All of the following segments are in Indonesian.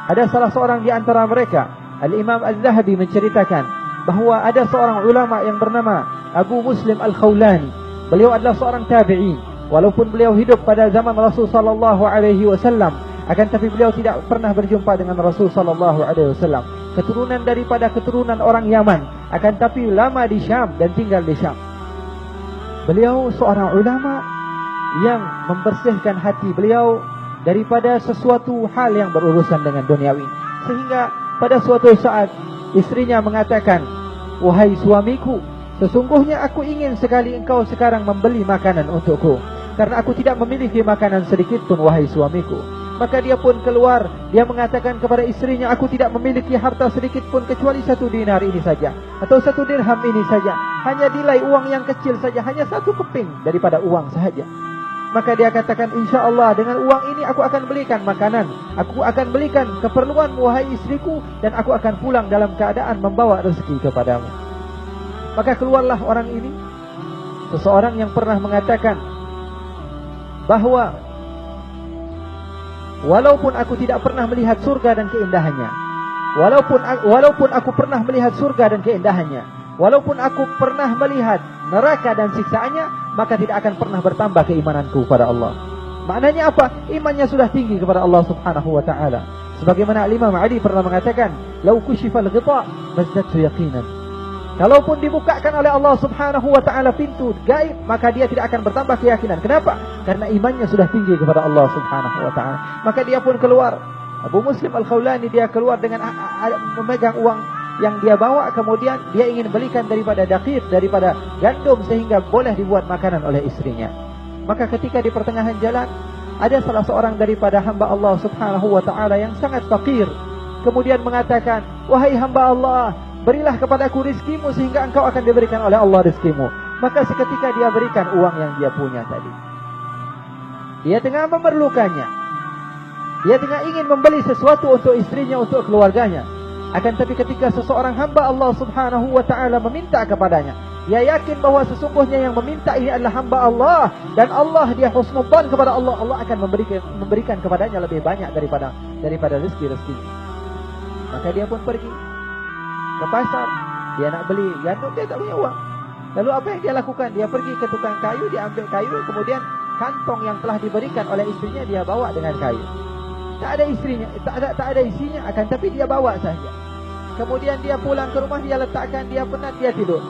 Ada salah seorang di antara mereka, Al-Imam Az-Zahabi menceritakan bahawa ada seorang ulama yang bernama Abu Muslim Al-Khawlani. Beliau adalah seorang tabi'in. Walaupun beliau hidup pada zaman Rasul sallallahu alaihi wasallam, akan tapi beliau tidak pernah berjumpa dengan Rasul sallallahu alaihi wasallam. Keturunan daripada keturunan orang Yaman, akan tapi lama di Syam dan tinggal di Syam. Beliau seorang ulama yang membersihkan hati beliau daripada sesuatu hal yang berurusan dengan duniawi. Sehingga pada suatu saat istrinya mengatakan, "Wahai suamiku, sesungguhnya aku ingin sekali engkau sekarang membeli makanan untukku, karena aku tidak memiliki makanan sedikit pun, wahai suamiku." Maka dia pun keluar. Dia mengatakan kepada istrinya, "Aku tidak memiliki harta sedikit pun kecuali 1 dinar ini saja, atau 1 dirham ini saja. Hanya nilai uang yang kecil saja, hanya 1 keping daripada uang saja." Maka dia katakan, "Insya Allah dengan uang ini aku akan belikan makanan, aku akan belikan keperluanmu wahai istriku, dan aku akan pulang dalam keadaan membawa rezeki kepadamu." Maka keluarlah orang ini, seseorang yang pernah mengatakan bahwa walaupun aku tidak pernah melihat surga dan keindahannya, walaupun aku pernah melihat surga dan keindahannya, walaupun aku pernah melihat neraka dan siksaannya, maka tidak akan pernah bertambah keimananku kepada Allah. Maknanya apa? Imannya sudah tinggi kepada Allah Subhanahu wa taala. Sebagaimana Imam Ali pernah mengatakan, "Lau kushifal ghita mazdadtu yaqinan." Kalaupun dibukakan oleh Allah Subhanahu wa taala pintu gaib, maka dia tidak akan bertambah keyakinan. Kenapa? Karena imannya sudah tinggi kepada Allah Subhanahu wa taala. Maka dia pun keluar. Abu Muslim Al-Khawlani, dia keluar dengan memegang uang yang dia bawa, kemudian dia ingin belikan daripada daqiq, daripada gandum, sehingga boleh dibuat makanan oleh istrinya. Maka ketika di pertengahan jalan, ada salah seorang daripada hamba Allah Subhanahu wa taala yang sangat fakir, kemudian mengatakan, "Wahai hamba Allah, berilah kepadaku rizkimu sehingga engkau akan diberikan oleh Allah rizkimu." Maka seketika dia berikan uang yang dia punya tadi. Dia tengah memerlukannya, dia tengah ingin membeli sesuatu untuk istrinya, untuk keluarganya. Akan tapi ketika seseorang hamba Allah Subhanahu wa ta'ala meminta kepadanya, dia yakin bahawa sesungguhnya yang meminta ini adalah hamba Allah, dan Allah dia husnudzan kepada Allah, Allah akan memberikan kepadanya lebih banyak daripada rezeki. Maka dia pun pergi ke pasar. Dia nak beli gandum, dia tak punya uang. Lalu apa yang dia lakukan? Dia pergi ke tukang kayu, dia ambil kayu, kemudian kantong yang telah diberikan oleh istrinya dia bawa dengan kayu. Tak ada isinya, akan tapi dia bawa saja. Kemudian dia pulang ke rumah, dia letakkan, dia penat, dia tidur.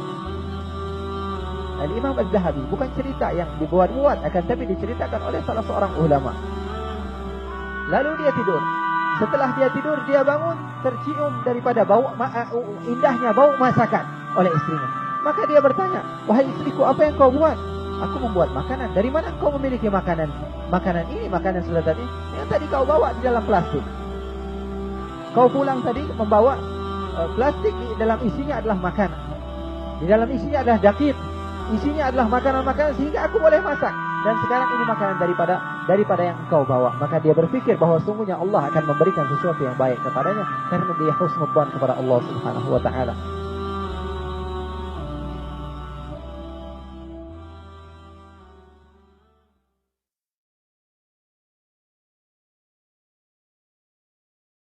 Al-Imam Az-Zahabi, bukan cerita yang dibuat-buat, akan tapi diceritakan oleh salah seorang ulama. Lalu dia tidur. Setelah dia tidur, dia bangun, tercium daripada indahnya bau masakan oleh istrinya. Maka dia bertanya, "Wahai istriku, apa yang kau buat?" "Aku membuat makanan." "Dari mana kau memiliki makanan ini, makanan selezat ini?" "Yang tadi kau bawa di dalam plastik. Kau pulang tadi membawa plastik, di dalam isinya adalah makanan. Di dalam isinya adalah daqiq, isinya adalah makanan-makanan, sehingga aku boleh masak. Dan sekarang ini makanan daripada yang engkau bawa." Maka dia berfikir bahawa sungguhnya Allah akan memberikan sesuatu yang baik kepadanya, karena dia husnudzan kepada Allah Subhanahu wa taala.